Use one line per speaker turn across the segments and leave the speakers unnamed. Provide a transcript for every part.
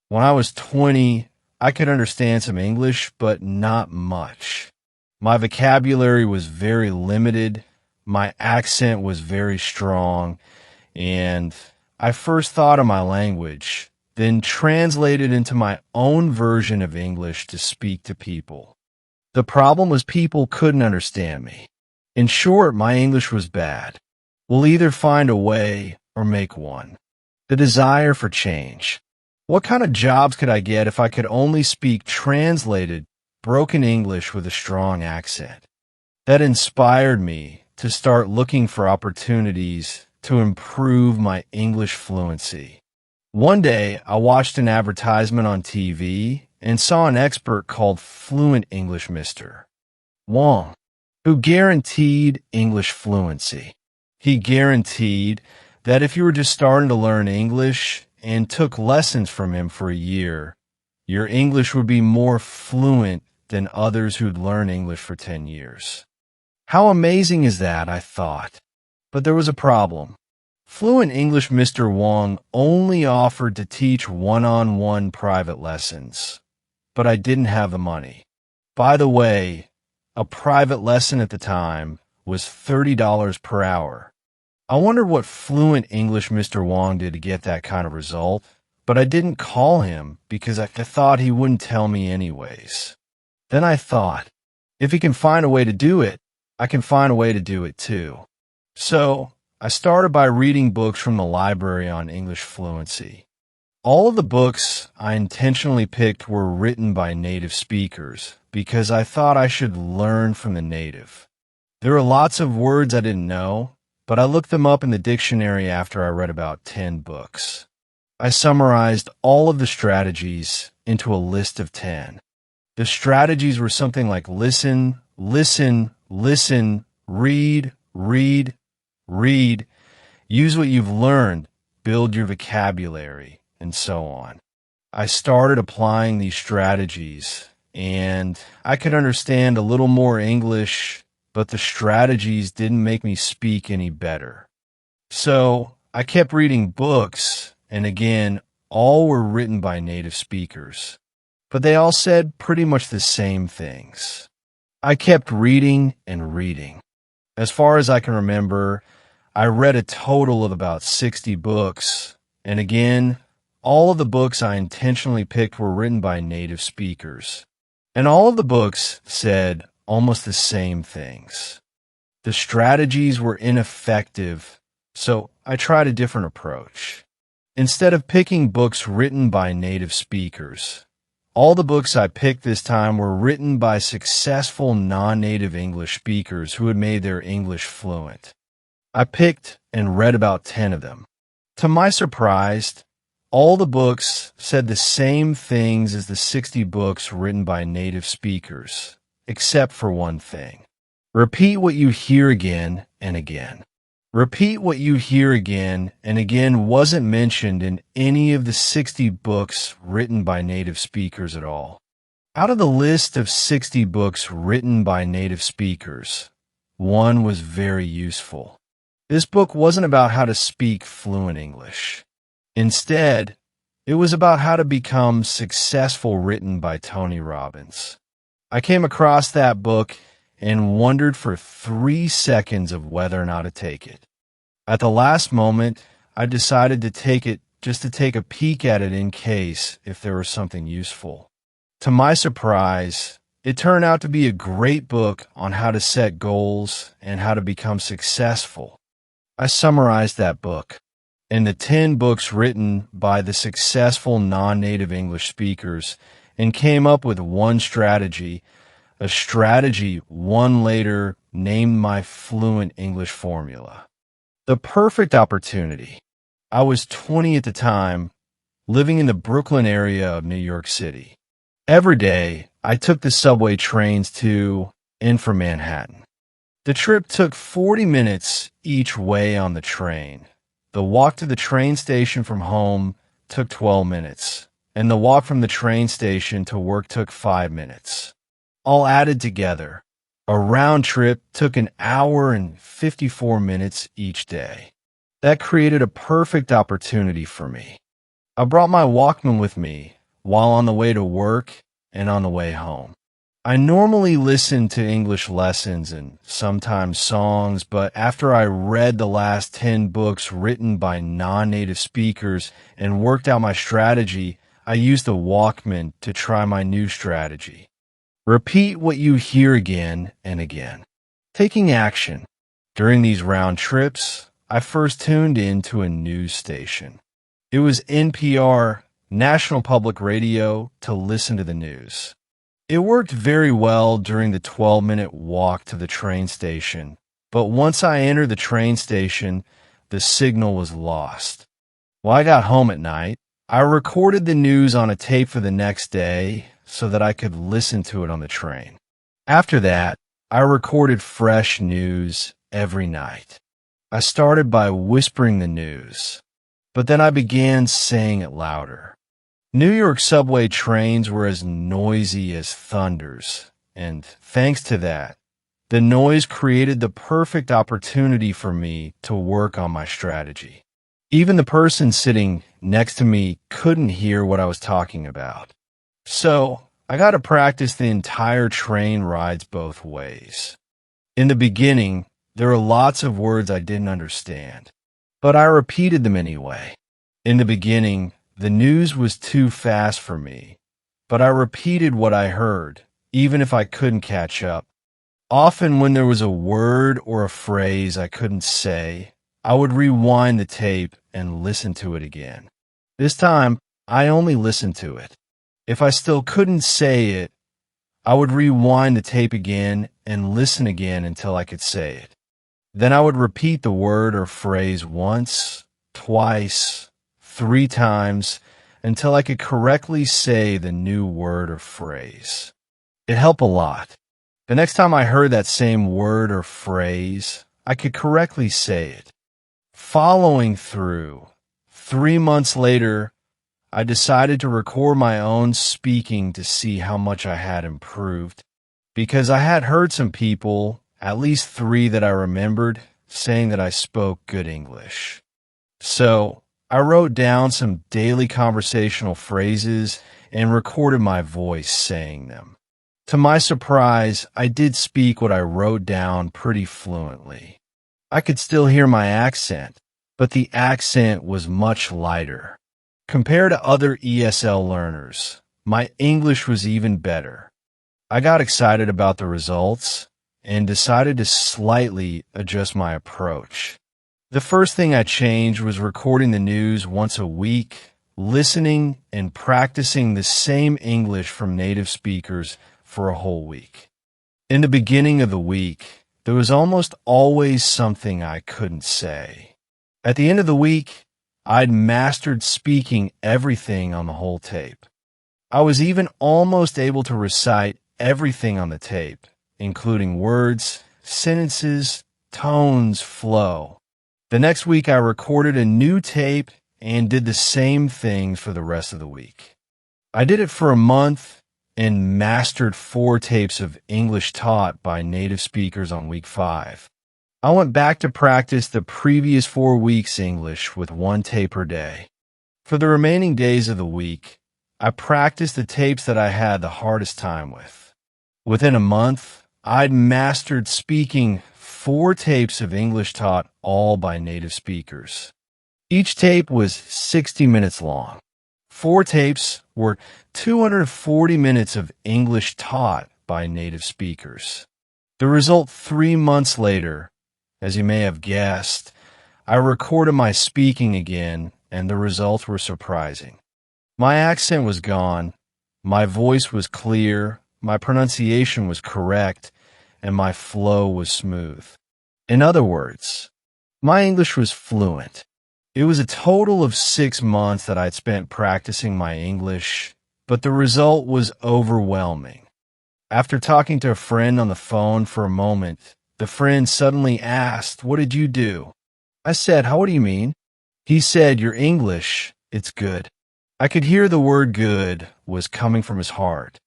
When I was 20, I could understand some English, but not much. My vocabulary was very limited, my accent was very strong, and I first thought of my language, then translated into my own version of English to speak to people. The problem was people couldn't understand me. In short, my English was bad. We'll either find a way or make one. The desire for change. What kind of jobs could I get if I could only speak translated, broken English with a strong accent? That inspired me to start looking for opportunities to improve my English fluency. One day, I watched an advertisement on TV and saw an expert called Fluent English Mr. Wong, who guaranteed English fluency. He guaranteed that if you were just starting to learn English and took lessons from him for a year, your English would be more fluent than others who'd learned English for 10 years. How amazing is that, I thought. But there was a problem. Fluent English Mr. Wong only offered to teach one-on-one private lessons, but I didn't have the money. By the way, a private lesson at the time was $30 per hour. I wondered what Fluent English Mr. Wong did to get that kind of result, but I didn't call him because I thought he wouldn't tell me anyways. Then I thought, if he can find a way to do it, I can find a way to do it too. So I started by reading books from the library on English fluency. All of the books I intentionally picked were written by native speakers because I thought I should learn from the native. There were lots of words I didn't know, but I looked them up in the dictionary after I read about 10 books. I summarized all of the strategies into a list of 10. The strategies were something like listen, listen, listen, read, read, read, use what you've learned, build your vocabulary, and so on. I started applying these strategies, and I could understand a little more English, but the strategies didn't make me speak any better. So I kept reading books, and again, all were written by native speakers, but they all said pretty much the same things. I kept reading and reading. As far as I can remember, I read a total of about 60 books, and again, all of the books I intentionally picked were written by native speakers. And all of the books said almost the same things. The strategies were ineffective, so I tried a different approach. Instead of picking books written by native speakers, all the books I picked this time were written by successful non-native English speakers who had made their English fluent. I picked and read about 10 of them. To my surprise, all the books said the same things as the 60 books written by native speakers, except for one thing. Repeat what you hear again and again. Repeat what you hear again and again wasn't mentioned in any of the 60 books written by native speakers at all. Out of the list of 60 books written by native speakers, one was very useful. This book wasn't about how to speak fluent English. Instead, it was about how to become successful, written by Tony Robbins. I came across that book and wondered for 3 seconds of whether or not to take it. At the last moment, I decided to take it just to take a peek at it in case if there was something useful. To my surprise, it turned out to be a great book on how to set goals and how to become successful. I summarized that book and the 10 books written by the successful non-native English speakers and came up with one strategy, a strategy one later named my fluent English formula. The perfect opportunity. I was 20 at the time, living in the Brooklyn area of New York City. Every day, I took the subway trains to and from Manhattan. The trip took 40 minutes each way on the train. The walk to the train station from home took 12 minutes, and the walk from the train station to work took 5 minutes. All added together, a round trip took an hour and 54 minutes each day. That created a perfect opportunity for me. I brought my Walkman with me, while on the way to work and on the way home. I normally listen to English lessons and sometimes songs, but after I read the last 10 books written by non-native speakers and worked out my strategy, I used a Walkman to try my new strategy. Repeat what you hear again and again. Taking action. During these round trips, I first tuned in to a news station. It was NPR, National Public Radio, to listen to the news. It worked very well during the 12-minute walk to the train station, but once I entered the train station, the signal was lost. When I got home at night, I recorded the news on a tape for the next day so that I could listen to it on the train. After that, I recorded fresh news every night. I started by whispering the news, but then I began saying it louder. New York subway trains were as noisy as thunders, and thanks to that, the noise created the perfect opportunity for me to work on my strategy. Even the person sitting next to me couldn't hear what I was talking about. So, I got to practice the entire train rides both ways. In the beginning, there were lots of words I didn't understand, but I repeated them anyway. In the beginning, the news was too fast for me, but I repeated what I heard, even if I couldn't catch up. Often when there was a word or a phrase I couldn't say, I would rewind the tape and listen to it again. This time, I only listened to it. If I still couldn't say it, I would rewind the tape again and listen again until I could say it. Then I would repeat the word or phrase once, twice, 3 times until I could correctly say the new word or phrase. It helped a lot. The next time I heard that same word or phrase, I could correctly say it. Following through, 3 months later, I decided to record my own speaking to see how much I had improved, because I had heard some people, at least 3 that I remembered, saying that I spoke good English. So, I wrote down some daily conversational phrases and recorded my voice saying them. To my surprise, I did speak what I wrote down pretty fluently. I could still hear my accent, but the accent was much lighter. Compared to other ESL learners, my English was even better. I got excited about the results and decided to slightly adjust my approach. The first thing I changed was recording the news once a week, listening and practicing the same English from native speakers for a whole week. In the beginning of the week, there was almost always something I couldn't say. At the end of the week, I'd mastered speaking everything on the whole tape. I was even almost able to recite everything on the tape, including words, sentences, tones, flow. The next week, I recorded a new tape and did the same things for the rest of the week. I did it for a month and mastered 4 tapes of English taught by native speakers on week 5. I went back to practice the previous 4 weeks' English with 1 tape per day. For the remaining days of the week, I practiced the tapes that I had the hardest time with. Within a month, I'd mastered speaking 4 tapes of English taught all by native speakers. Each tape was 60 minutes long. 4 tapes were 240 minutes of English taught by native speakers. The result 3 months later, as you may have guessed, I recorded my speaking again, and the results were surprising. My accent was gone, my voice was clear, my pronunciation was correct, and my flow was smooth. In other words, my English was fluent. It was a total of 6 months that I'd spent practicing my English, but the result was overwhelming. After talking to a friend on the phone for a moment, the friend suddenly asked, "What did you do?" I said, "How, what do you mean?" He said, "Your English, it's good." I could hear the word good was coming from his heart.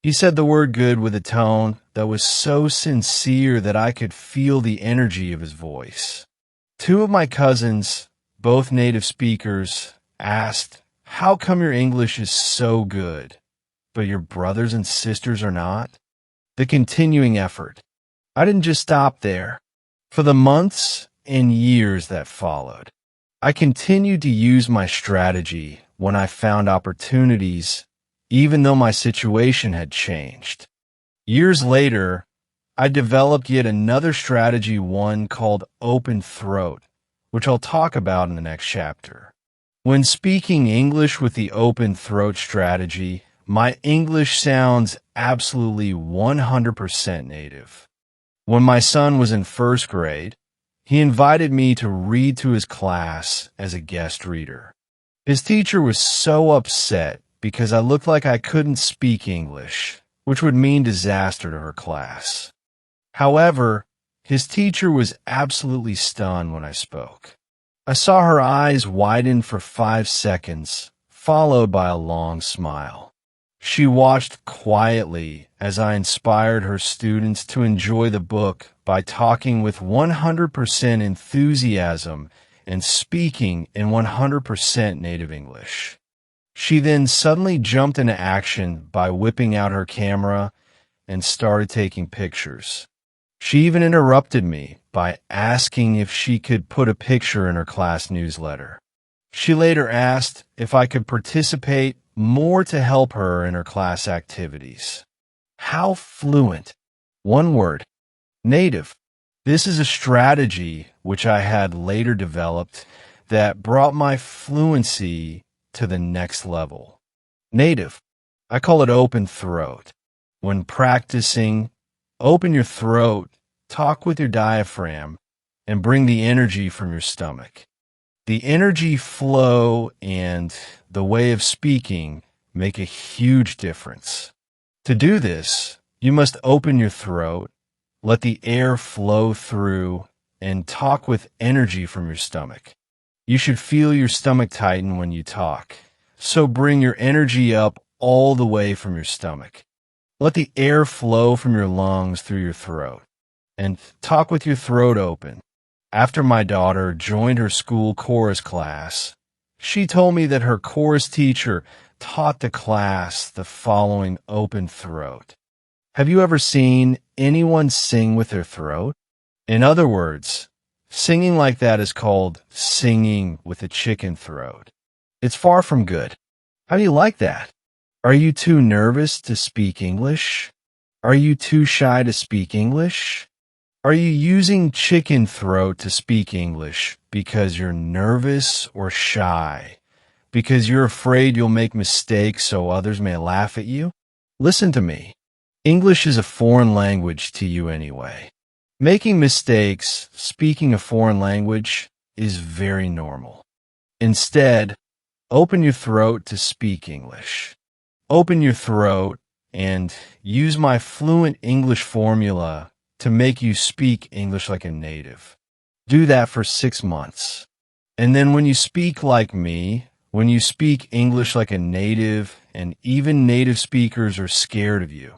He said the word good with a tone that was so sincere that I could feel the energy of his voice. 2 of my cousins, both native speakers, asked, How come your English is so good, but your brothers and sisters are not? The continuing effort. I didn't just stop there. For the months and years that followed, I continued to use my strategy when I found opportunities, even though my situation had changed. Years later, I developed yet another strategy, one called open throat, which I'll talk about in the next chapter. When speaking English with the open throat strategy, my English sounds absolutely 100% native. When my son was in first grade, he invited me to read to his class as a guest reader. His teacher was so upset because I looked like I couldn't speak English, which would mean disaster to her class. However, his teacher was absolutely stunned when I spoke. I saw her eyes widen for 5 seconds, followed by a long smile. She watched quietly as I inspired her students to enjoy the book by talking with 100% enthusiasm and speaking in 100% native English. She then suddenly jumped into action by whipping out her camera and started taking pictures. She even interrupted me by asking if she could put a picture in her class newsletter. She later asked if I could participate more to help her in her class activities. How fluent. One word. Native. This is a strategy which I had later developed that brought my fluency to the next level. Native. I call it open throat. When practicing, open your throat, talk with your diaphragm, and bring the energy from your stomach. The energy flow and the way of speaking make a huge difference. To do this, you must open your throat, let the air flow through, and talk with energy from your stomach. You should feel your stomach tighten when you talk, so bring your energy up all the way from your stomach. Let the air flow from your lungs through your throat, and talk with your throat open. After my daughter joined her school chorus class, she told me that her chorus teacher taught the class the following open throat. Have you ever seen anyone sing with their throat? In other words, singing like that is called singing with a chicken throat. It's far from good. How do you like that? Are you too nervous to speak English? Are you too shy to speak English? Are you using chicken throat to speak English because you're nervous or shy? Because you're afraid you'll make mistakes so others may laugh at you? Listen to me. English is a foreign language to you anyway. Making mistakes, speaking a foreign language, is very normal. Instead, open your throat to speak English. Open your throat and use my fluent English formula to make you speak English like a native. Do that for 6 months. And then when you speak like me, when you speak English like a native, and even native speakers are scared of you,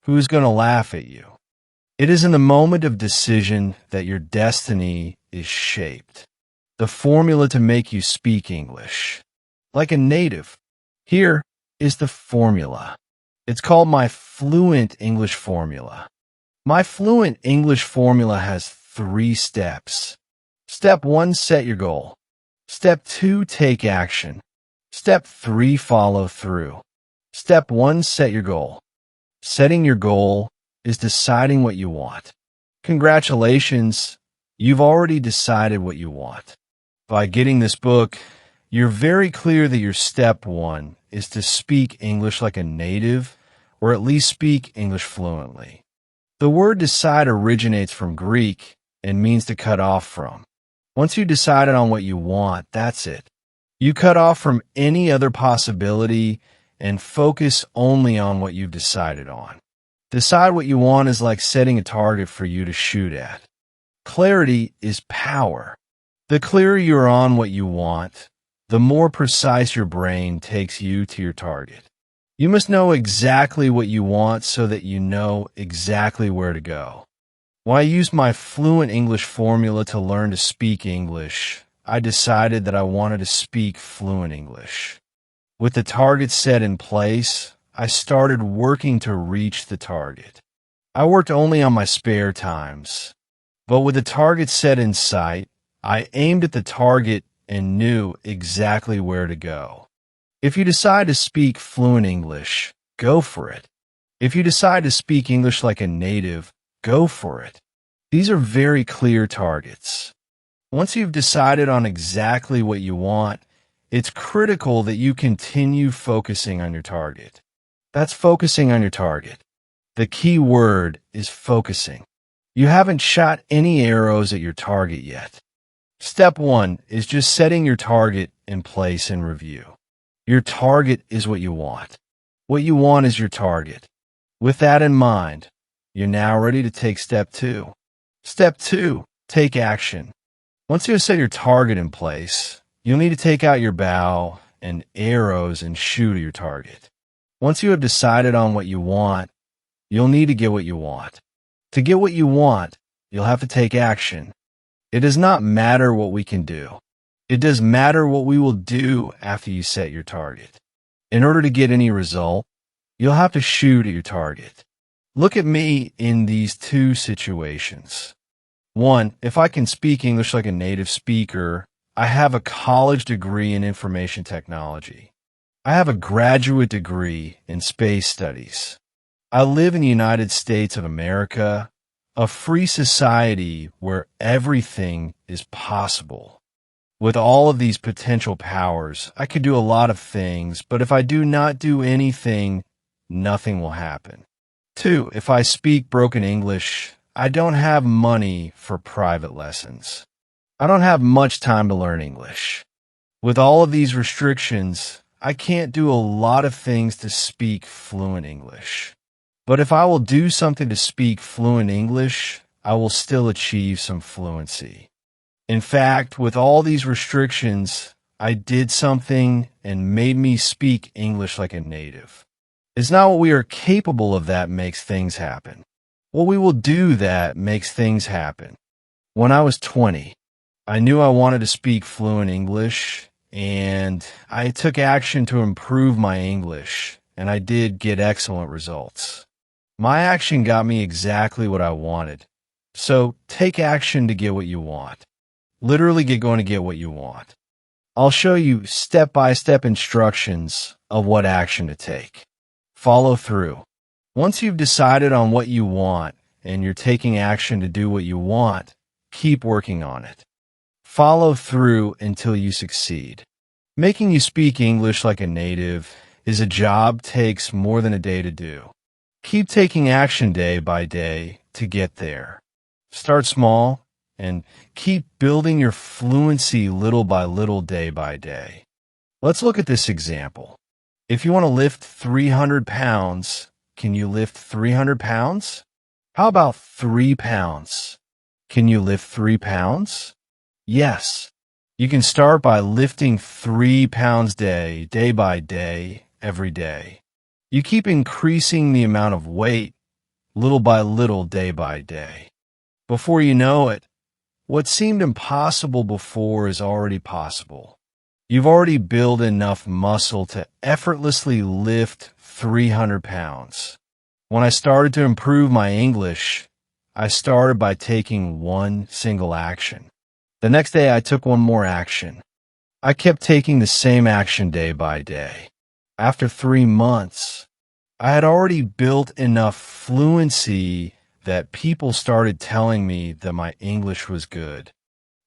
who's going to laugh at you? It is in the moment of decision that your destiny is shaped. The formula to make you speak English like a native. Here is the formula. It's called my fluent English formula. My fluent English formula has 3 steps. Step 1, set your goal. Step 2, take action. Step 3, follow through. Step 1, set your goal. Setting your goal is deciding what you want. Congratulations, you've already decided what you want. By getting this book, you're very clear that your step 1 is to speak English like a native, or at least speak English fluently. The word decide originates from Greek and means to cut off from. Once you've decided on what you want, that's it. You cut off from any other possibility and focus only on what you've decided on. Decide what you want is like setting a target for you to shoot at. Clarity is power. The clearer you're on what you want, the more precise your brain takes you to your target. You must know exactly what you want so that you know exactly where to go. When I used my fluent English formula to learn to speak English, I decided that I wanted to speak fluent English. With the target set in place, I started working to reach the target. I worked only on my spare times, but with the target set in sight, I aimed at the target and knew exactly where to go. If you decide to speak fluent English, go for it. If you decide to speak English like a native, go for it. These are very clear targets. Once you've decided on exactly what you want, it's critical that you continue focusing on your target. That's focusing on your target. The key word is focusing. You haven't shot any arrows at your target yet. Step 1 is just setting your target in place and review. Your target is what you want. What you want is your target. With that in mind, you're now ready to take step 2. Step 2, take action. Once you have set your target in place, you'll need to take out your bow and arrows and shoot at your target. Once you have decided on what you want, you'll need to get what you want. To get what you want, you'll have to take action. It does not matter what we can do. It does matter what we will do after you set your target. In order to get any result, you'll have to shoot at your target. Look at me in these two situations. 1, if I can speak English like a native speaker, I have a college degree in information technology. I have a graduate degree in space studies. I live in the United States of America, a free society where everything is possible. With all of these potential powers, I could do a lot of things, but if I do not do anything, nothing will happen. 2, if I speak broken English, I don't have money for private lessons. I don't have much time to learn English. With all of these restrictions, I can't do a lot of things to speak fluent English. But if I will do something to speak fluent English, I will still achieve some fluency. In fact, with all these restrictions, I did something and made me speak English like a native. It's not what we are capable of that makes things happen. What we will do that makes things happen. When I was 20, I knew I wanted to speak fluent English, and I took action to improve my English, and I did get excellent results. My action got me exactly what I wanted. So take action to get what you want. Literally get going to get what you want. I'll show you step-by-step instructions of what action to take. Follow through. Once you've decided on what you want and you're taking action to do what you want, keep working on it. Follow through until you succeed. Making you speak English like a native is a job takes more than a day to do. Keep taking action day by day to get there. Start small and keep building your fluency little by little day by day. Let's look at this example. If you want to lift 300 pounds, can you lift 300 pounds? How about 3 pounds? Can you lift 3 pounds? Yes. You can start by lifting 3 pounds day by day, every day. You keep increasing the amount of weight little by little day by day. Before you know it, what seemed impossible before is already possible. You've already built enough muscle to effortlessly lift 300 pounds. When I started to improve my English, I started by taking one single action. The next day, I took one more action. I kept taking the same action day by day. After 3 months, I had already built enough fluency that people started telling me that my English was good.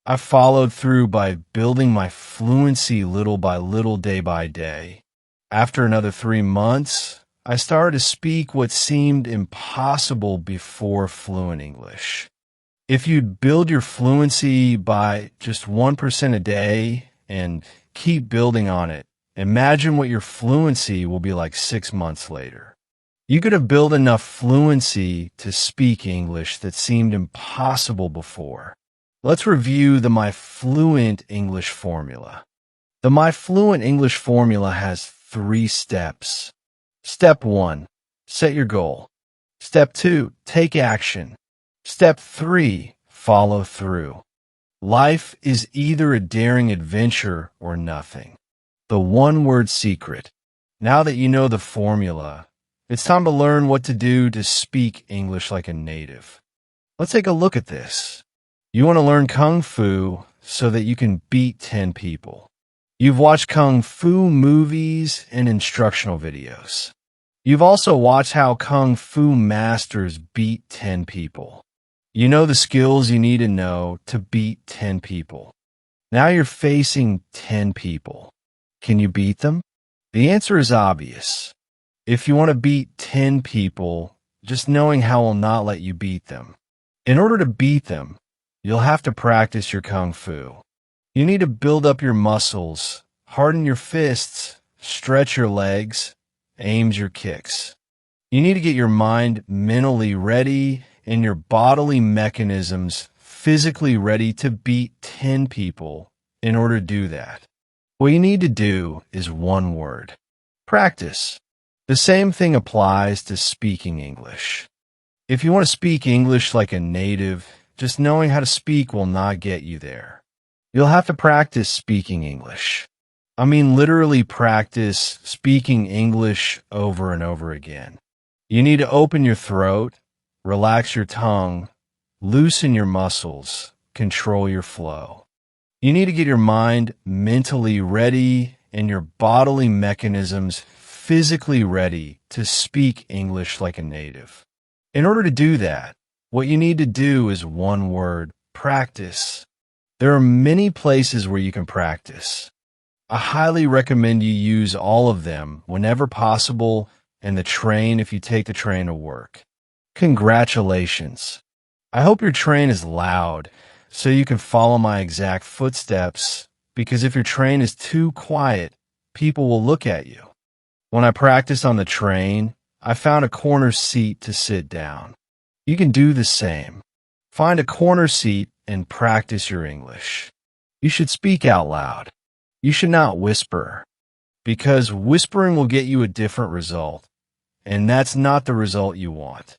I followed through by building my fluency little by little day by day. After another 3 months, I started to speak what seemed impossible before fluent English. If you'd build your fluency by just 1% a day and keep building on it, imagine what your fluency will be like 6 months later. You could have built enough fluency to speak English that seemed impossible before. Let's review the My Fluent English formula. The My Fluent English formula has 3 steps. Step 1, set your goal. Step 2, take action. Step 3, follow through. Life is either a daring adventure or nothing. the one-word secret. Now that you know the formula, it's time to learn what to do to speak English like a native. Let's take a look at this. You want to learn Kung Fu so that you can beat 10 people. You've watched Kung Fu movies and instructional videos. You've also watched how Kung Fu masters beat 10 people. You know the skills you need to know to beat 10 people. Now you're facing 10 people. Can you beat them? The answer is obvious. If you want to beat 10 people, just knowing how will not let you beat them. In order to beat them, you'll have to practice your Kung Fu. You need to build up your muscles, harden your fists, stretch your legs, aim your kicks. You need to get your mind mentally ready and your bodily mechanisms physically ready to beat 10 people in order to do that. What you need to do is one word: practice. The same thing applies to speaking English. If you want to speak English like a native, just knowing how to speak will not get you there. You'll have to practice speaking English. I mean, literally practice speaking English over and over again. You need to open your throat, relax your tongue, loosen your muscles, control your flow. You need to get your mind mentally ready and your bodily mechanisms physically ready to speak English like a native. In order to do that, what you need to do is one word: practice. There are many places where you can practice. I highly recommend you use all of them whenever possible, and the train if you take the train to work. Congratulations. I hope your train is loud so you can follow my exact footsteps, because if your train is too quiet, people will look at you. When I practiced on the train, I found a corner seat to sit down. You can do the same. Find a corner seat and practice your English. You should speak out loud. You should not whisper, because whispering will get you a different result, and that's not the result you want.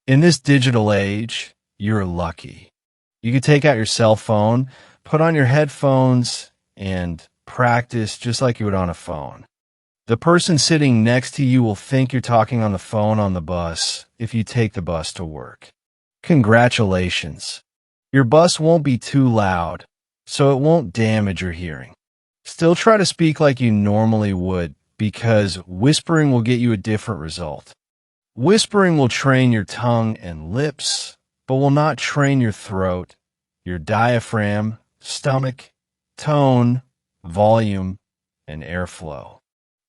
In this digital age, you're lucky. You can take out your cell phone, put on your headphones, and practice just like you would on a phone. The person sitting next to you will think you're talking on the phone on the bus if you take the bus to work. Congratulations. Your bus won't be too loud, so it won't damage your hearing. Still try to speak like you normally would, because whispering will get you a different result. Whispering will train your tongue and lips, but will not train your throat, your diaphragm, stomach, tone, volume, and airflow.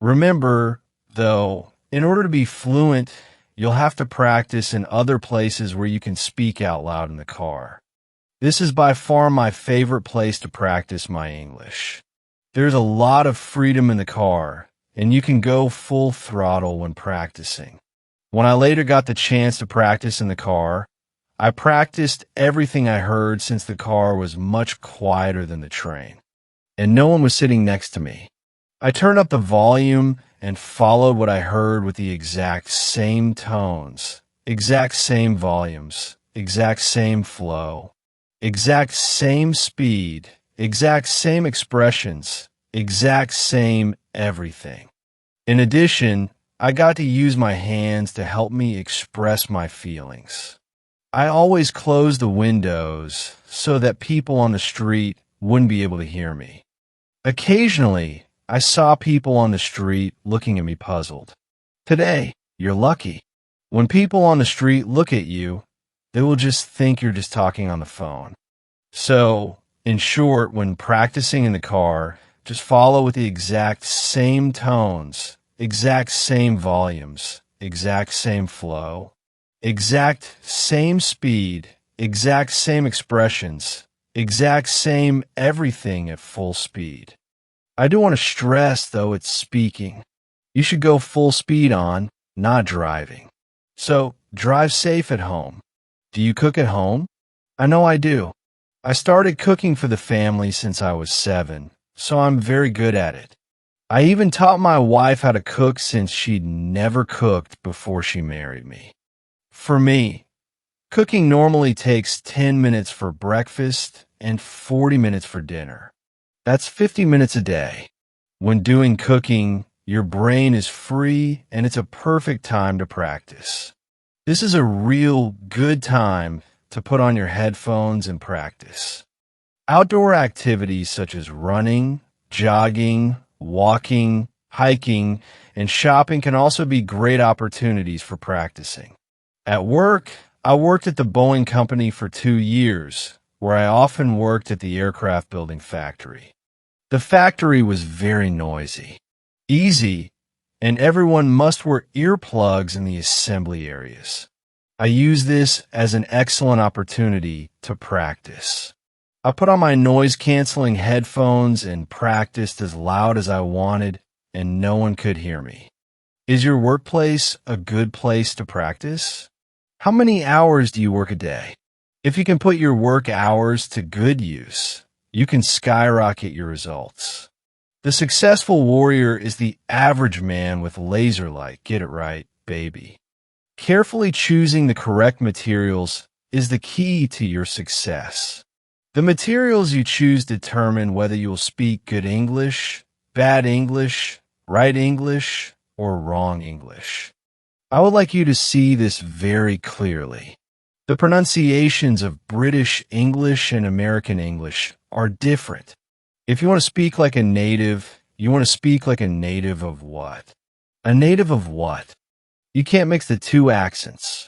Remember, though, in order to be fluent, you'll have to practice in other places where you can speak out loud in the car. This is by far my favorite place to practice my English. There's a lot of freedom in the car, and you can go full throttle when practicing. When I later got the chance to practice in the car, I practiced everything I heard since the car was much quieter than the train, and no one was sitting next to me. I turned up the volume and followed what I heard with the exact same tones, exact same volumes, exact same flow, exact same speed, exact same expressions, exact same everything. In addition, I got to use my hands to help me express my feelings. I always closed the windows so that people on the street wouldn't be able to hear me. Occasionally, I saw people on the street looking at me puzzled. Today, you're lucky. When people on the street look at you, they will just think you're just talking on the phone. So, in short, when practicing in the car, just follow with the exact same tones, exact same volumes, exact same flow, exact same speed, exact same expressions, exact same everything at full speed. I do want to stress, though, it's speaking. You should go full speed on, not driving. So, drive safe at home. Do you cook at home? I know I do. I started cooking for the family since I was 7, so I'm very good at it. I even taught my wife how to cook since she'd never cooked before she married me. For me, cooking normally takes 10 minutes for breakfast and 40 minutes for dinner. That's 50 minutes a day. When doing cooking, your brain is free and it's a perfect time to practice. This is a real good time to put on your headphones and practice. Outdoor activities such as running, jogging, walking, hiking, and shopping can also be great opportunities for practicing. At work, I worked at the Boeing company for 2 years, where I often worked at the aircraft building factory. The factory was very noisy, easy, and everyone must wear earplugs in the assembly areas. I use this as an excellent opportunity to practice. I put on my noise-canceling headphones and practiced as loud as I wanted, and no one could hear me. Is your workplace a good place to practice? How many hours do you work a day? If you can put your work hours to good use, you can skyrocket your results. The successful warrior is the average man with laser light. Get it right, baby. Carefully choosing the correct materials is the key to your success. The materials you choose determine whether you will speak good English, bad English, right English, or wrong English. I would like you to see this very clearly. The pronunciations of British English and American English are different. If you want to speak like a native, you want to speak like a native of what? A native of what? You can't mix the two accents.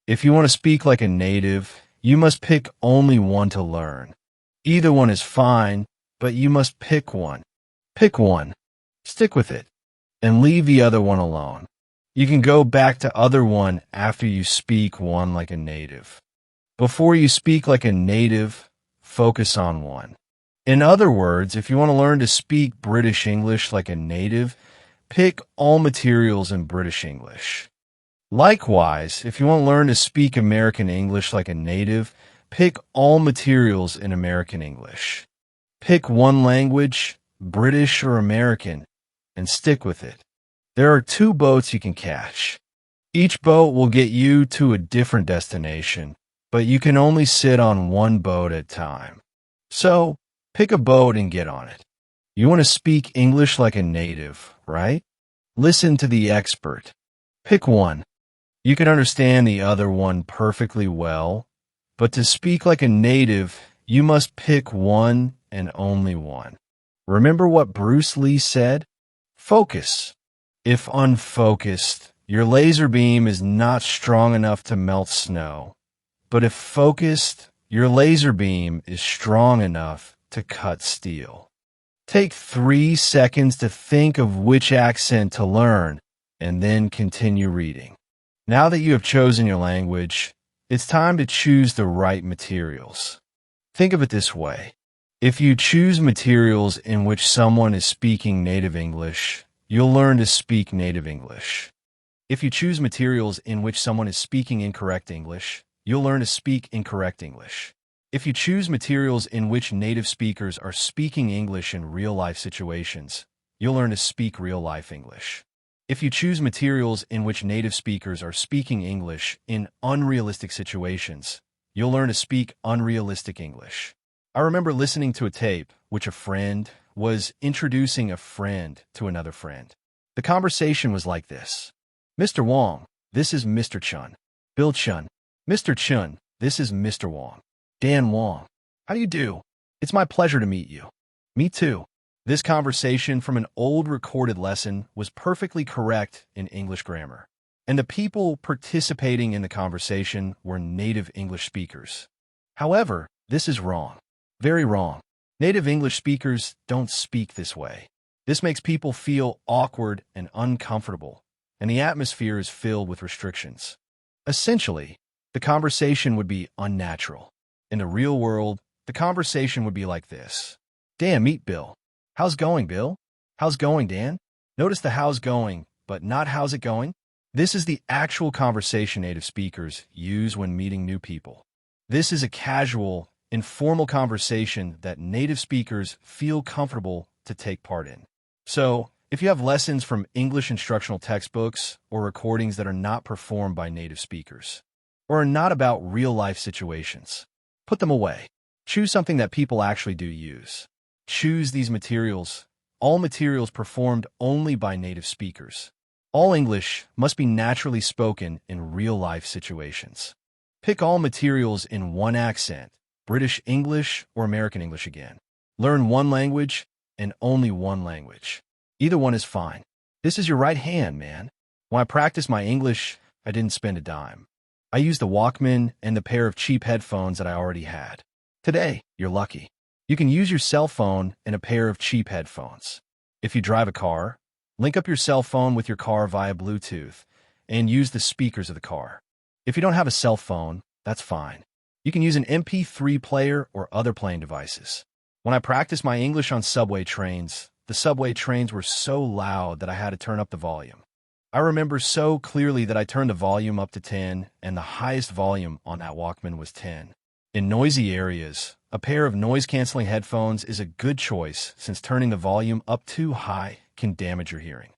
If you want to speak like a native, you must pick only one to learn. Either one is fine, but you must pick one. Pick one, stick with it, and leave the other one alone. You can go back to other one after you speak one like a native. Before you speak like a native, focus on one. In other words, if you want to learn to speak British English like a native, pick all materials in British English. Likewise, if you want to learn to speak American English like a native, pick all materials in American English. Pick one language, British or American, and stick with it. There are 2 boats you can catch. Each boat will get you to a different destination, but you can only sit on one boat at a time. So, pick a boat and get on it. You want to speak English like a native, right? Listen to the expert. Pick one. You can understand the other one perfectly well, but to speak like a native, you must pick one and only one. Remember what Bruce Lee said? Focus. If unfocused, your laser beam is not strong enough to melt snow. But if focused, your laser beam is strong enough to cut steel. Take 3 seconds to think of which accent to learn, and then continue reading. Now that you have chosen your language, it's time to choose the right materials. Think of it this way. If you choose materials in which someone is speaking native English, you'll learn to speak native English. If you choose materials in which someone is speaking incorrect English, you'll learn to speak incorrect English. If you choose materials in which native speakers are speaking English in real-life situations, you'll learn to speak real-life English. If you choose materials in which native speakers are speaking English in unrealistic situations, you'll learn to speak unrealistic English. I remember listening to a tape which a friend was introducing a friend to another friend. The conversation was like this. Mr. Wong, this is Mr. Chun. Bill Chun. Mr. Chun, this is Mr. Wong. Dan Wong. How do you do? It's my pleasure to meet you. Me too. This conversation from an old recorded lesson was perfectly correct in English grammar. And the people participating in the conversation were native English speakers. However, this is wrong. Very wrong. Native English speakers don't speak this way. This makes people feel awkward and uncomfortable, and the atmosphere is filled with restrictions. Essentially, the conversation would be unnatural. In the real world, the conversation would be like this. Dan, meet Bill. How's going, Bill? How's going, Dan? Notice the how's going, but not how's it going. This is the actual conversation native speakers use when meeting new people. This is a casual, informal conversation that native speakers feel comfortable to take part in. So, if you have lessons from English instructional textbooks or recordings that are not performed by native speakers, or are not about real-life situations, put them away. Choose something that people actually do use. Choose these materials. All materials performed only by native speakers. All English must be naturally spoken in real-life situations. Pick all materials in one accent, British English or American English again. Learn one language and only one language. Either one is fine. This is your right hand, man. When I practiced my English, I didn't spend a dime. I used the Walkman and the pair of cheap headphones that I already had. Today, you're lucky. You can use your cell phone and a pair of cheap headphones. If you drive a car, link up your cell phone with your car via Bluetooth and use the speakers of the car. If you don't have a cell phone, that's fine. You can use an MP3 player or other playing devices. When I practiced my English on subway trains, the subway trains were so loud that I had to turn up the volume. I remember so clearly that I turned the volume up to 10, and the highest volume on that Walkman was 10. In noisy areas, a pair of noise-canceling headphones is a good choice since turning the volume up too high can damage your hearing.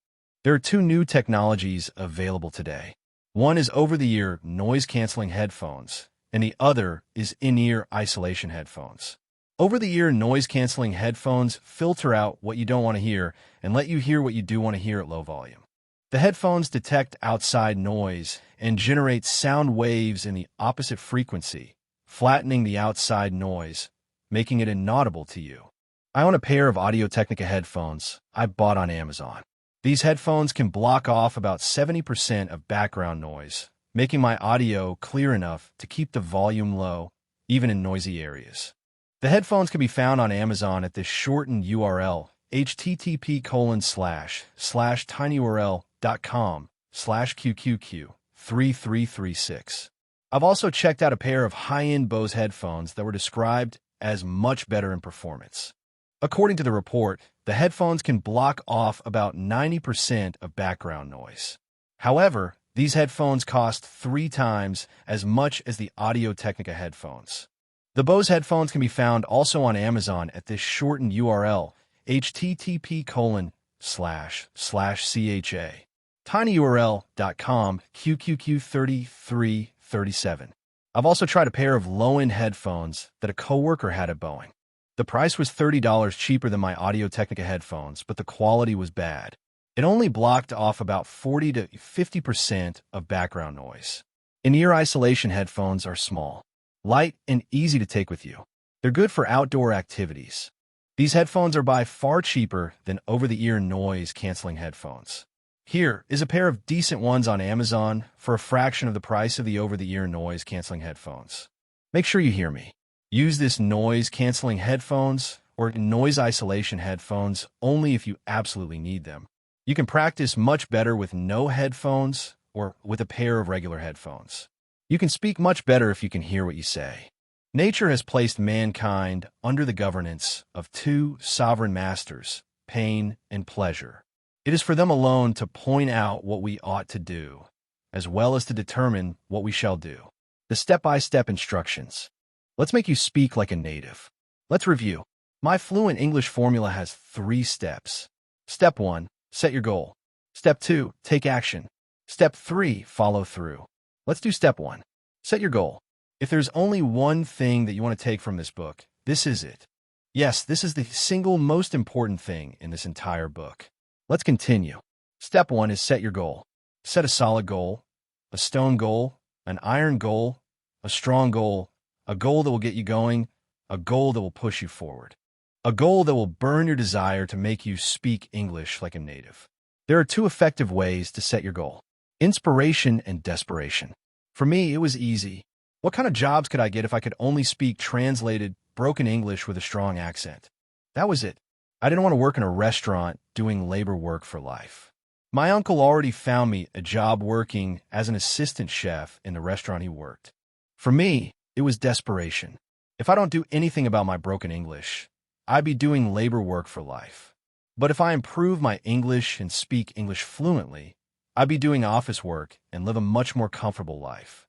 There are two new technologies available today. One is over-the-ear noise-canceling headphones, and the other is in-ear isolation headphones. Over-the-ear noise-canceling headphones filter out what you don't want to hear and let you hear what you do want to hear at low volume. The headphones detect outside noise and generate sound waves in the opposite frequency, flattening the outside noise, making it inaudible to you. I own a pair of Audio-Technica headphones I bought on Amazon. These headphones can block off about 70% of background noise, making my audio clear enough to keep the volume low, even in noisy areas. The headphones can be found on Amazon at this shortened URL, http://tinyurl.com/QQQ3336. I've also checked out a pair of high-end Bose headphones that were described as much better in performance. According to the report, the headphones can block off about 90% of background noise. However, these headphones cost 3 times as much as the Audio-Technica headphones. The Bose headphones can be found also on Amazon at this shortened URL, http://tinyurl.com/QQQ3337. I've also tried a pair of low-end headphones that a coworker had at Boeing. The price was $30 cheaper than my Audio-Technica headphones, but the quality was bad. It only blocked off about 40 to 50% of background noise. In-ear isolation headphones are small, light, and easy to take with you. They're good for outdoor activities. These headphones are by far cheaper than over-the-ear noise-canceling headphones. Here is a pair of decent ones on Amazon for a fraction of the price of the over-the-ear noise-canceling headphones. Make sure you hear me. Use this noise-canceling headphones or noise isolation headphones only if you absolutely need them. You can practice much better with no headphones or with a pair of regular headphones. You can speak much better if you can hear what you say. Nature has placed mankind under the governance of 2 sovereign masters, pain and pleasure. It is for them alone to point out what we ought to do, as well as to determine what we shall do. The step-by-step instructions. Let's make you speak like a native. Let's review. My fluent English formula has 3 steps. Step 1, set your goal. Step 2, take action. Step 3, follow through. Let's do step 1. Set your goal. If there's only one thing that you want to take from this book, this is it. Yes, this is the single most important thing in this entire book. Let's continue. Step 1 is set your goal. Set a solid goal, a stone goal, an iron goal, a strong goal, a goal that will get you going, a goal that will push you forward, a goal that will burn your desire to make you speak English like a native. There are 2 effective ways to set your goal: inspiration and desperation. For me, it was easy. What kind of jobs could I get if I could only speak translated, broken English with a strong accent? That was it. I didn't want to work in a restaurant doing labor work for life. My uncle already found me a job working as an assistant chef in the restaurant he worked. For me, it was desperation. If I don't do anything about my broken English, I'd be doing labor work for life. But if I improve my English and speak English fluently, I'd be doing office work and live a much more comfortable life.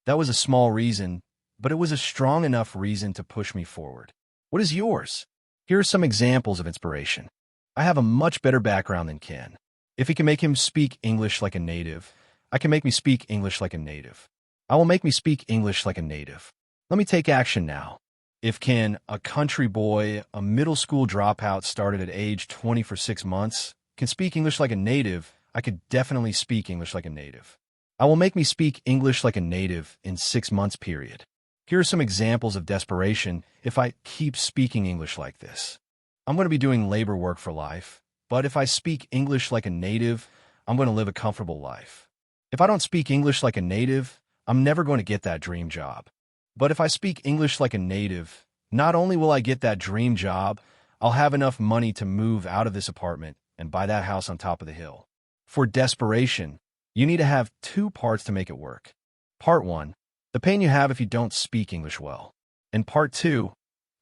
That was a small reason, but it was a strong enough reason to push me forward. What is yours? Here are some examples of inspiration. I have a much better background than Ken. If he can make him speak English like a native, I can make me speak English like a native. I will make me speak English like a native. Let me take action now. If can a country boy, a middle school dropout started at age 20 for 6 months, can speak English like a native, I could definitely speak English like a native. I will make me speak English like a native in 6 months period. Here are some examples of desperation if I keep speaking English like this. I'm going to be doing labor work for life, but if I speak English like a native, I'm going to live a comfortable life. If I don't speak English like a native, I'm never going to get that dream job. But if I speak English like a native, not only will I get that dream job, I'll have enough money to move out of this apartment and buy that house on top of the hill. For desperation, you need to have two parts to make it work. Part 1, the pain you have if you don't speak English well. And part 2,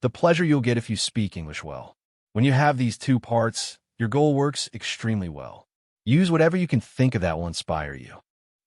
the pleasure you'll get if you speak English well. When you have these two parts, your goal works extremely well. Use whatever you can think of that will inspire you.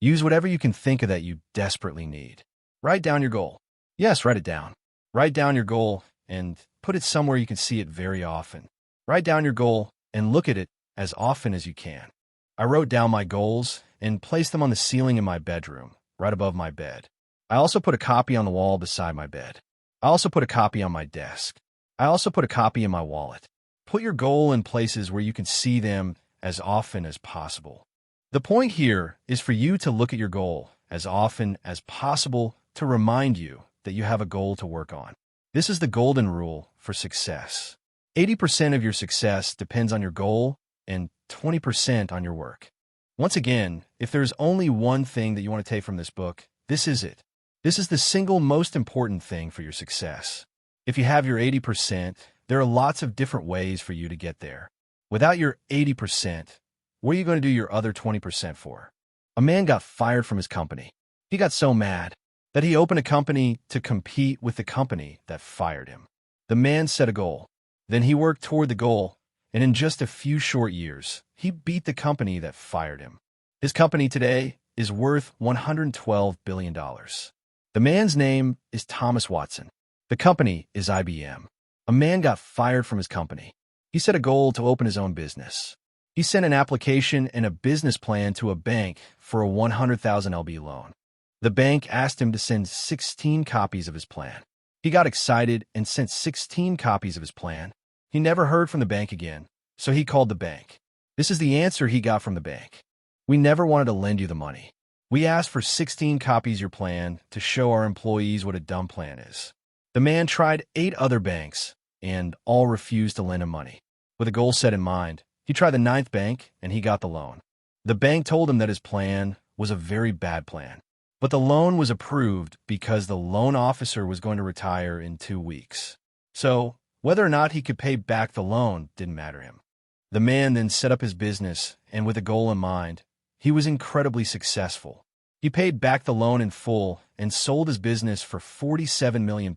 Use whatever you can think of that you desperately need. Write down your goal. Yes, write it down. Write down your goal and put it somewhere you can see it very often. Write down your goal and look at it as often as you can. I wrote down my goals and placed them on the ceiling in my bedroom, right above my bed. I also put a copy on the wall beside my bed. I also put a copy on my desk. I also put a copy in my wallet. Put your goal in places where you can see them as often as possible. The point here is for you to look at your goal as often as possible to remind you that you have a goal to work on. This is the golden rule for success. 80% of your success depends on your goal and 20% on your work. Once again, if there's only one thing that you want to take from this book, this is it. This is the single most important thing for your success. If you have your 80%, there are lots of different ways for you to get there. Without your 80%, what are you going to do your other 20% for? A man got fired from his company. He got so mad that he opened a company to compete with the company that fired him. The man set a goal. Then he worked toward the goal, and in just a few short years, he beat the company that fired him. His company today is worth $112 billion. The man's name is Thomas Watson. The company is IBM. A man got fired from his company. He set a goal to open his own business. He sent an application and a business plan to a bank for a 100,000 LB loan. The bank asked him to send 16 copies of his plan. He got excited and sent 16 copies of his plan. He never heard from the bank again, so he called the bank. This is the answer he got from the bank. We never wanted to lend you the money. We asked for 16 copies of your plan to show our employees what a dumb plan is. The man tried 8 other banks, and all refused to lend him money. With a goal set in mind, he tried the 9th bank, and he got the loan. The bank told him that his plan was a very bad plan. But the loan was approved because the loan officer was going to retire in 2 weeks. So, whether or not he could pay back the loan didn't matter to him. The man then set up his business, and with a goal in mind, he was incredibly successful. He paid back the loan in full and sold his business for £47 million,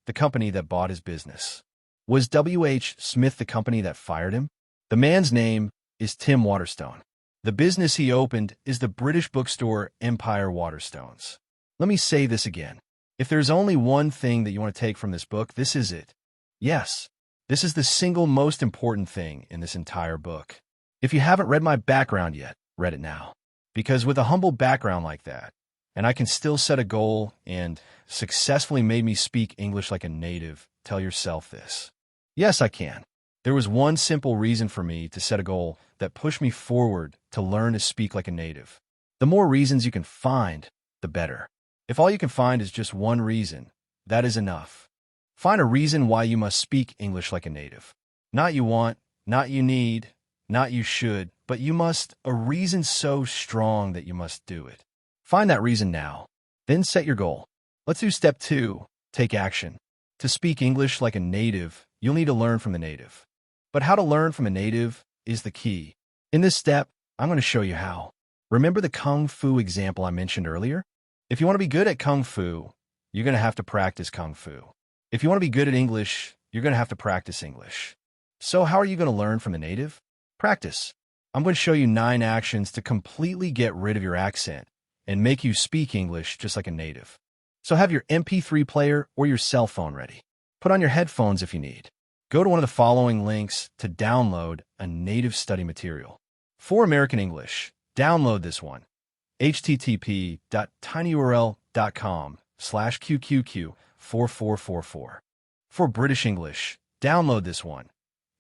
the company that bought his business. Was W.H. Smith the company that fired him? The man's name is Tim Waterstone. The business he opened is the British bookstore Empire Waterstones. Let me say this again. If there's only one thing that you want to take from this book, this is it. Yes, this is the single most important thing in this entire book. If you haven't read my background yet, read it now. Because with a humble background like that, and I can still set a goal and successfully made me speak English like a native, tell yourself this. Yes, I can. There was one simple reason for me to set a goal that pushed me forward to learn to speak like a native. The more reasons you can find, the better. If all you can find is just one reason, that is enough. Find a reason why you must speak English like a native. Not you want, not you need, not you should, but you must, a reason so strong that you must do it. Find that reason now. Then set your goal. Let's do step 2, take action. To speak English like a native, you'll need to learn from the native. But how to learn from a native is the key. In this step, I'm going to show you how. Remember the Kung Fu example I mentioned earlier? If you want to be good at Kung Fu, you're going to have to practice Kung Fu. If you want to be good at English, you're going to have to practice English. So how are you going to learn from the native? Practice. I'm going to show you 9 actions to completely get rid of your accent and make you speak English just like a native. So have your MP3 player or your cell phone ready. Put on your headphones if you need. Go to one of the following links to download a native study material. For American English, download this one. http.tinyurl.com/QQQ4444. For British English, download this one.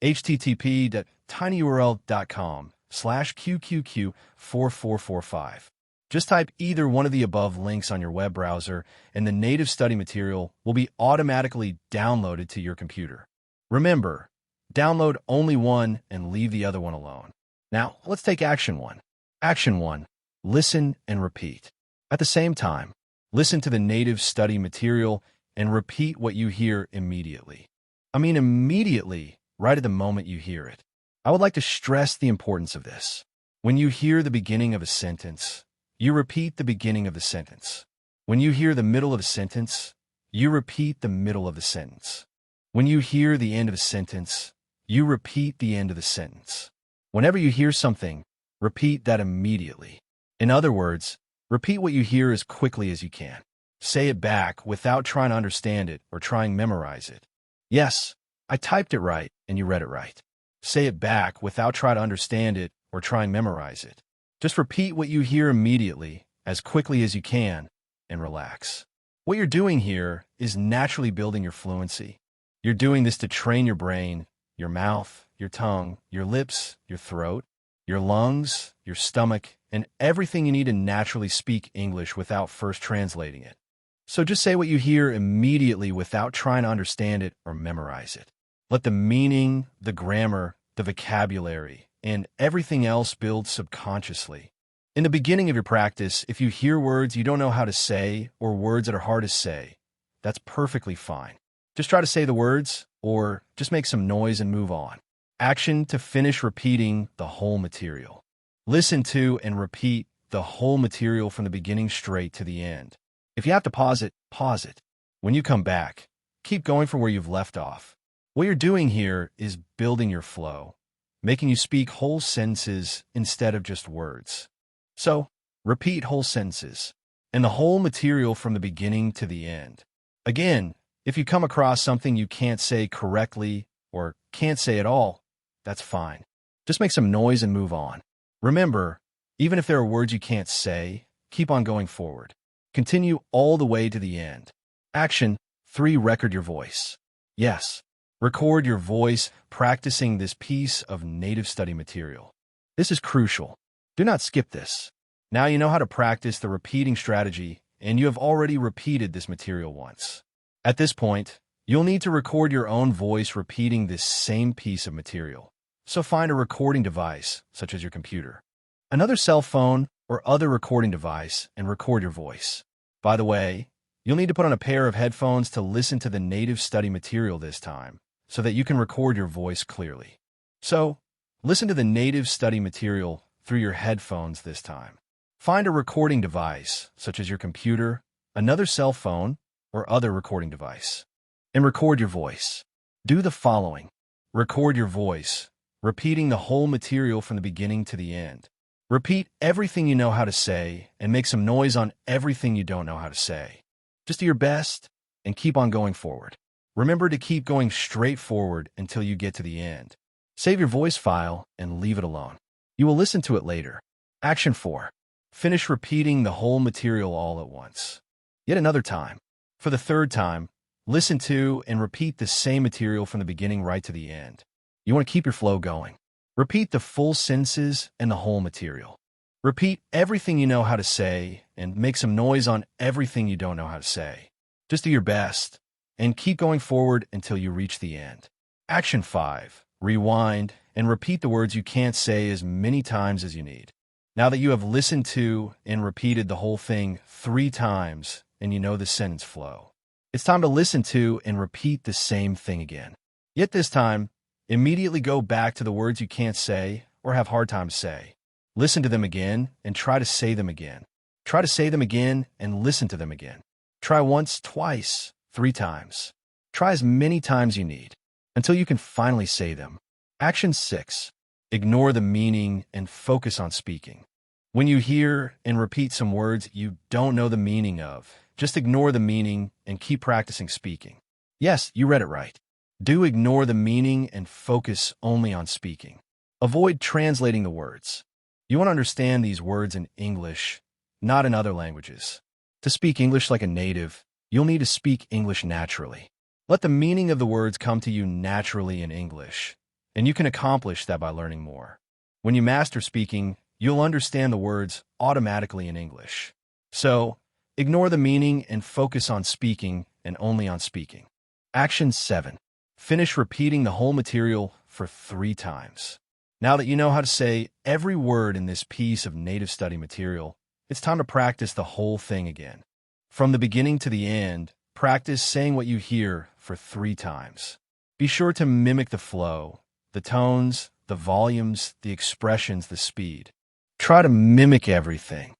http://tinyurl.com/qqq4445. Just type either one of the above links on your web browser, and the native study material will be automatically downloaded to your computer. Remember, download only one and leave the other one alone. Now, let's take action 1. Action 1. Listen and repeat. At the same time, listen to the native study material and repeat what you hear immediately. I mean immediately, right at the moment you hear it. I would like to stress the importance of this. When you hear the beginning of a sentence, you repeat the beginning of the sentence. When you hear the middle of a sentence, you repeat the middle of the sentence. When you hear the end of a sentence, you repeat the end of the sentence. Whenever you hear something, repeat that immediately. In other words, repeat what you hear as quickly as you can. Say it back without trying to understand it or trying to memorize it. Yes, I typed it right and you read it right. Say it back without trying to understand it or trying to memorize it. Just repeat what you hear immediately, as quickly as you can, and relax. What you're doing here is naturally building your fluency. You're doing this to train your brain, your mouth, your tongue, your lips, your throat, your lungs, your stomach, and everything you need to naturally speak English without first translating it. So just say what you hear immediately without trying to understand it or memorize it. Let the meaning, the grammar, the vocabulary, and everything else build subconsciously. In the beginning of your practice, if you hear words you don't know how to say or words that are hard to say, that's perfectly fine. Just try to say the words or just make some noise and move on. Action to finish repeating the whole material. Listen to and repeat the whole material from the beginning straight to the end. If you have to pause it, pause it. When you come back, keep going from where you've left off. What you're doing here is building your flow, making you speak whole sentences instead of just words. So, repeat whole sentences and the whole material from the beginning to the end. Again, if you come across something you can't say correctly or can't say at all, that's fine. Just make some noise and move on. Remember, even if there are words you can't say, keep on going forward. Continue all the way to the end. Action 3. Record your voice. Yes, record your voice practicing this piece of native study material. This is crucial. Do not skip this. Now you know how to practice the repeating strategy, and you have already repeated this material once. At this point, you'll need to record your own voice repeating this same piece of material. So find a recording device, such as your computer, another cell phone, or other recording device, and record your voice. By the way, you'll need to put on a pair of headphones to listen to the native study material this time, so that you can record your voice clearly. So, listen to the native study material through your headphones this time. Find a recording device, such as your computer, another cell phone, or other recording device, and record your voice. Do the following. Record your voice, repeating the whole material from the beginning to the end. Repeat everything you know how to say and make some noise on everything you don't know how to say. Just do your best and keep on going forward. Remember to keep going straight forward until you get to the end. Save your voice file and leave it alone. You will listen to it later. Action 4. Finish repeating the whole material all at once. Yet another time. For the third time, listen to and repeat the same material from the beginning right to the end. You want to keep your flow going. Repeat the full sentences and the whole material. Repeat everything you know how to say and make some noise on everything you don't know how to say. Just do your best and keep going forward until you reach the end. Action 5. Rewind and repeat the words you can't say as many times as you need. Now that you have listened to and repeated the whole thing 3 times and you know the sentence flow, it's time to listen to and repeat the same thing again. Yet this time, immediately go back to the words you can't say or have hard time say. Listen to them again and try to say them again. Try to say them again and listen to them again. Try once, twice, 3 times. Try as many times you need until you can finally say them. Action 6. Ignore the meaning and focus on speaking. When you hear and repeat some words you don't know the meaning of, just ignore the meaning and keep practicing speaking. Yes, you read it right. Do ignore the meaning and focus only on speaking. Avoid translating the words. You want to understand these words in English, not in other languages. To speak English like a native, you'll need to speak English naturally. Let the meaning of the words come to you naturally in English, and you can accomplish that by learning more. When you master speaking, you'll understand the words automatically in English. So, ignore the meaning and focus on speaking and only on speaking. Action 7. Finish repeating the whole material for 3 times. Now that you know how to say every word in this piece of native study material, it's time to practice the whole thing again. From the beginning to the end, practice saying what you hear for 3 times. Be sure to mimic the flow, the tones, the volumes, the expressions, the speed. Try to mimic everything.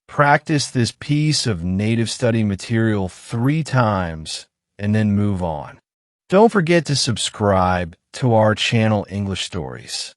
Practice this piece of native study material 3 times and then move on. Don't forget to subscribe to our channel English Stories.